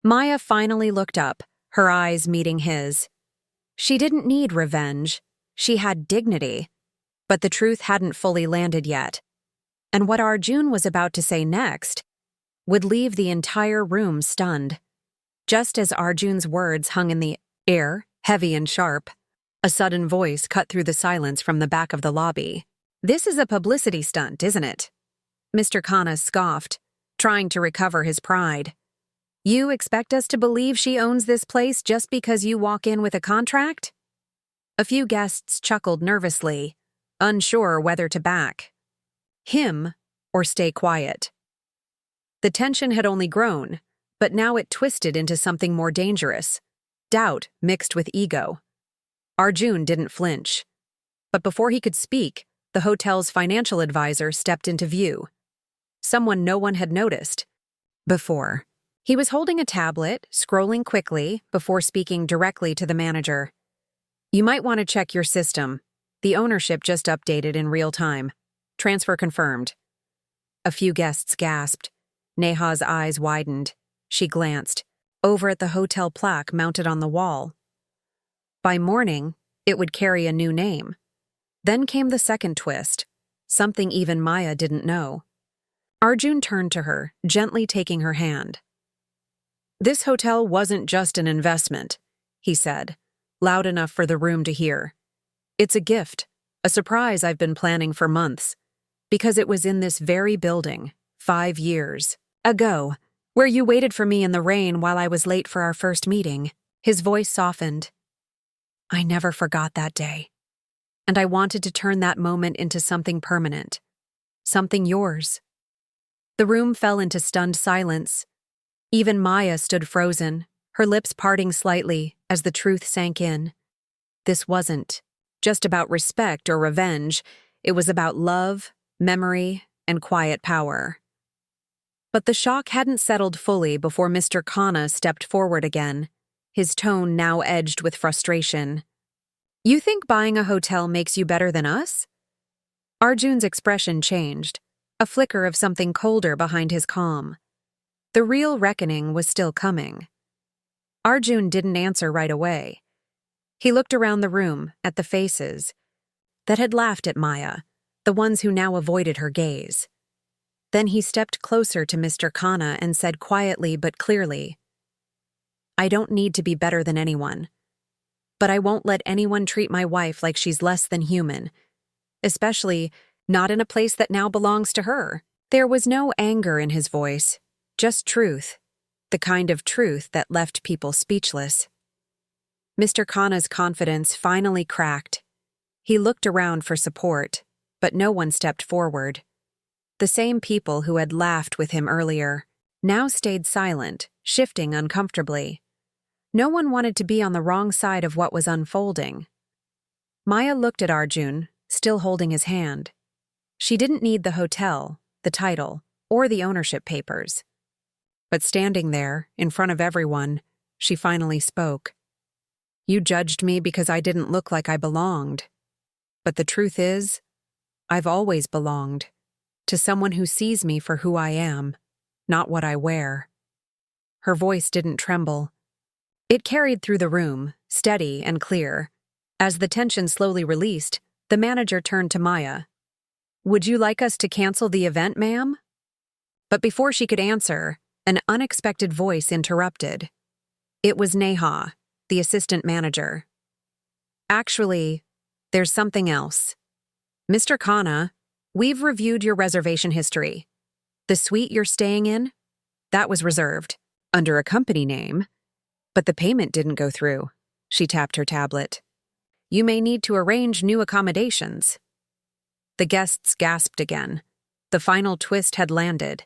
Maya finally looked up, her eyes meeting his. She didn't need revenge. She had dignity. But the truth hadn't fully landed yet. And what Arjun was about to say next would leave the entire room stunned. Just as Arjun's words hung in the air, heavy and sharp, a sudden voice cut through the silence from the back of the lobby. "This is a publicity stunt, isn't it?" Mr. Khanna scoffed, trying to recover his pride. "You expect us to believe she owns this place just because you walk in with a contract?" A few guests chuckled nervously, unsure whether to back him or stay quiet. The tension had only grown, but now it twisted into something more dangerous, doubt mixed with ego. Arjun didn't flinch. But before he could speak, the hotel's financial advisor stepped into view. Someone no one had noticed before. He was holding a tablet, scrolling quickly before speaking directly to the manager. "You might want to check your system. The ownership just updated in real time. Transfer confirmed." A few guests gasped. Neha's eyes widened. She glanced over at the hotel plaque mounted on the wall. By morning, it would carry a new name. Then came the second twist, something even Maya didn't know. Arjun turned to her, gently taking her hand. "This hotel wasn't just an investment," he said, loud enough for the room to hear. "It's a gift, a surprise I've been planning for months, because it was in this very building, 5 years ago, where you waited for me in the rain while I was late for our first meeting." His voice softened. "I never forgot that day. And I wanted to turn that moment into something permanent. Something yours." The room fell into stunned silence. Even Maya stood frozen, her lips parting slightly as the truth sank in. This wasn't just about respect or revenge. It was about love, memory, and quiet power. But the shock hadn't settled fully before Mr. Khanna stepped forward again, his tone now edged with frustration. "You think buying a hotel makes you better than us?" Arjun's expression changed, a flicker of something colder behind his calm. The real reckoning was still coming. Arjun didn't answer right away. He looked around the room at the faces that had laughed at Maya, the ones who now avoided her gaze. Then he stepped closer to Mr. Khanna and said quietly but clearly, "I don't need to be better than anyone. But I won't let anyone treat my wife like she's less than human, especially not in a place that now belongs to her." There was no anger in his voice, just truth, the kind of truth that left people speechless. Mr. Khanna's confidence finally cracked. He looked around for support, but no one stepped forward. The same people who had laughed with him earlier now stayed silent, shifting uncomfortably. No one wanted to be on the wrong side of what was unfolding. Maya looked at Arjun, still holding his hand. She didn't need the hotel, the title, or the ownership papers. But standing there, in front of everyone, she finally spoke. "You judged me because I didn't look like I belonged. But the truth is, I've always belonged. To someone who sees me for who I am, not what I wear." Her voice didn't tremble. It carried through the room, steady and clear. As the tension slowly released, the manager turned to Maya. "Would you like us to cancel the event, ma'am?" But before she could answer, an unexpected voice interrupted. It was Neha, the assistant manager. "Actually, there's something else. Mr. Khanna, we've reviewed your reservation history. The suite you're staying in, that was reserved, under a company name, but the payment didn't go through." She tapped her tablet. "You may need to arrange new accommodations." The guests gasped again. The final twist had landed.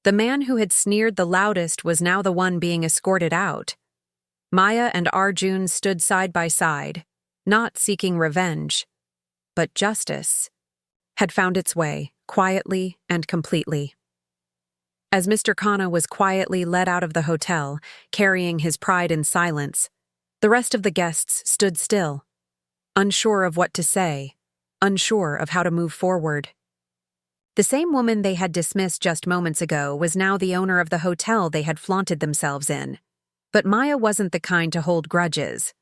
The man who had sneered the loudest was now the one being escorted out. Maya and Arjun stood side by side, not seeking revenge, but justice had found its way, quietly and completely. As Mr. Khanna was quietly led out of the hotel, carrying his pride in silence, the rest of the guests stood still, unsure of what to say, unsure of how to move forward. The same woman they had dismissed just moments ago was now the owner of the hotel they had flaunted themselves in. But Maya wasn't the kind to hold grudges.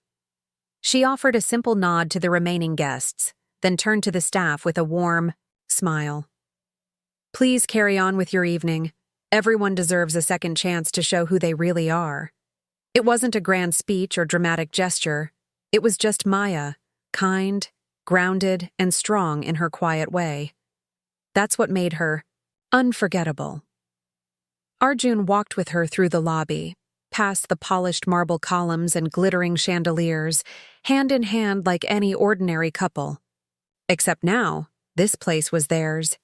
She offered a simple nod to the remaining guests, then turned to the staff with a warm smile. "Please carry on with your evening. Everyone deserves a second chance to show who they really are." It wasn't a grand speech or dramatic gesture. It was just Maya, kind, grounded, and strong in her quiet way. That's what made her unforgettable. Arjun walked with her through the lobby, past the polished marble columns and glittering chandeliers, hand in hand like any ordinary couple. Except now, this place was theirs.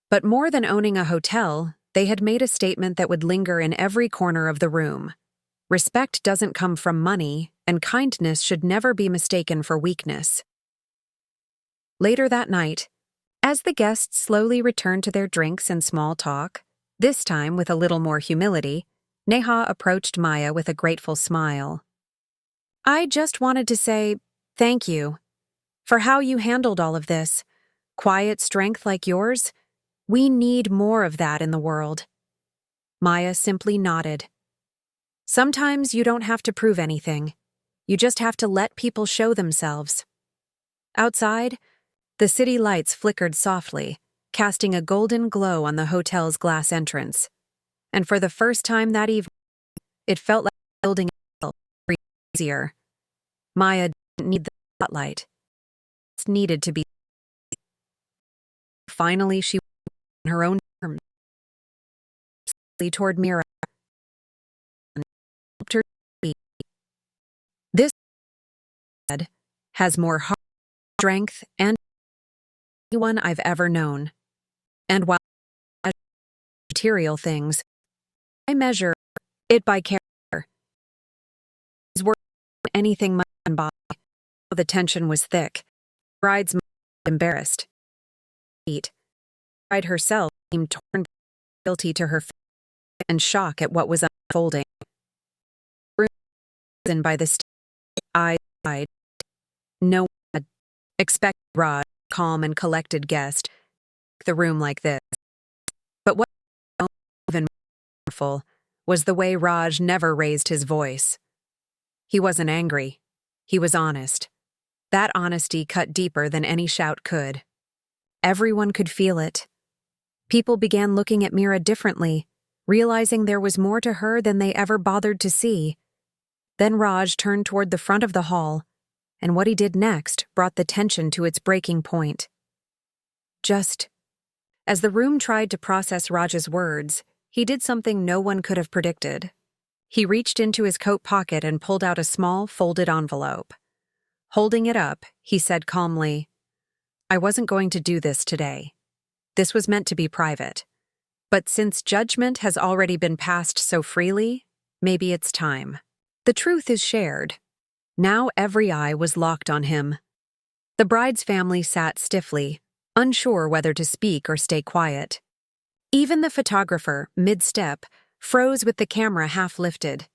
But more than owning a hotel, they had made a statement that would linger in every corner of the room. Respect doesn't come from money, and kindness should never be mistaken for weakness. Later that night, as the guests slowly returned to their drinks and small talk, this time with a little more humility, Neha approached Maya with a grateful smile. "I just wanted to say thank you for how you handled all of this. Quiet strength like yours, we need more of that in the world." Maya simply nodded. "Sometimes you don't have to prove anything. You just have to let people show themselves." Outside, the city lights flickered softly, casting a golden glow on the hotel's glass entrance. And for the first time that evening, it felt like building easier. Maya didn't need the spotlight. It needed to be. Finally, she went on her own terms, slowly toward Mira, and helped her speak. "This head has more heart, strength, and anyone I've ever known. And while I measure material things, I measure it by character. It's worth anything money can buy." The tension was thick. Bride's mother was embarrassed. The bride herself seemed torn, guilty to her face, and shock at what was unfolding. Room by the eyes wide. No one had expected Raj, calm and collected guest, the room like this. But what was even more powerful was the way Raj never raised his voice. He wasn't angry. He was honest. That honesty cut deeper than any shout could. Everyone could feel it. People began looking at Mira differently, realizing there was more to her than they ever bothered to see. Then Raj turned toward the front of the hall, and what he did next brought the tension to its breaking point. Just as the room tried to process Raj's words, he did something no one could have predicted. He reached into his coat pocket and pulled out a small, folded envelope. Holding it up, he said calmly, "I wasn't going to do this today. This was meant to be private. But since judgment has already been passed so freely, maybe it's time." The truth is shared. Now every eye was locked on him. The bride's family sat stiffly, unsure whether to speak or stay quiet. Even the photographer, mid-step, froze with the camera half lifted.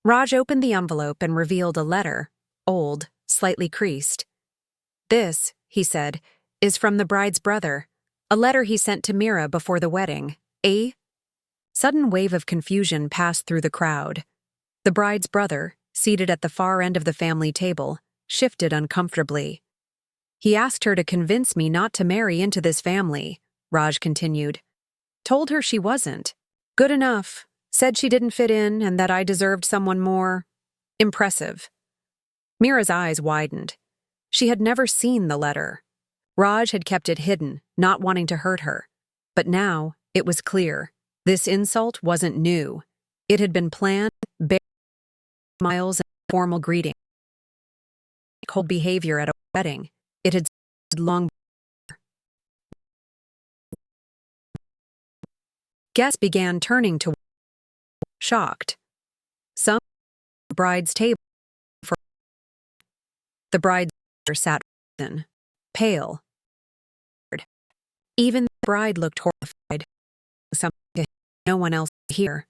Raj opened the envelope and revealed a letter, old, slightly creased. "This," he said, "is from the bride's brother, a letter he sent to Mira before the wedding. A sudden wave of confusion passed through the crowd. The bride's brother, seated at the far end of the family table, shifted uncomfortably. "He asked her to convince me not to marry into this family," Raj continued. "Told her she wasn't good enough, said she didn't fit in and that I deserved someone more impressive." Mira's eyes widened. She had never seen the letter. Raj had kept it hidden, not wanting to hurt her. But now, it was clear. This insult wasn't new. It had been planned, bare smiles and formal greeting. Cold behavior at a wedding. It had started long before. Guests began turning to shocked. Some at the bride's table. The bride's mother sat frozen, pale. Even the bride looked horrified. Something no one else could hear.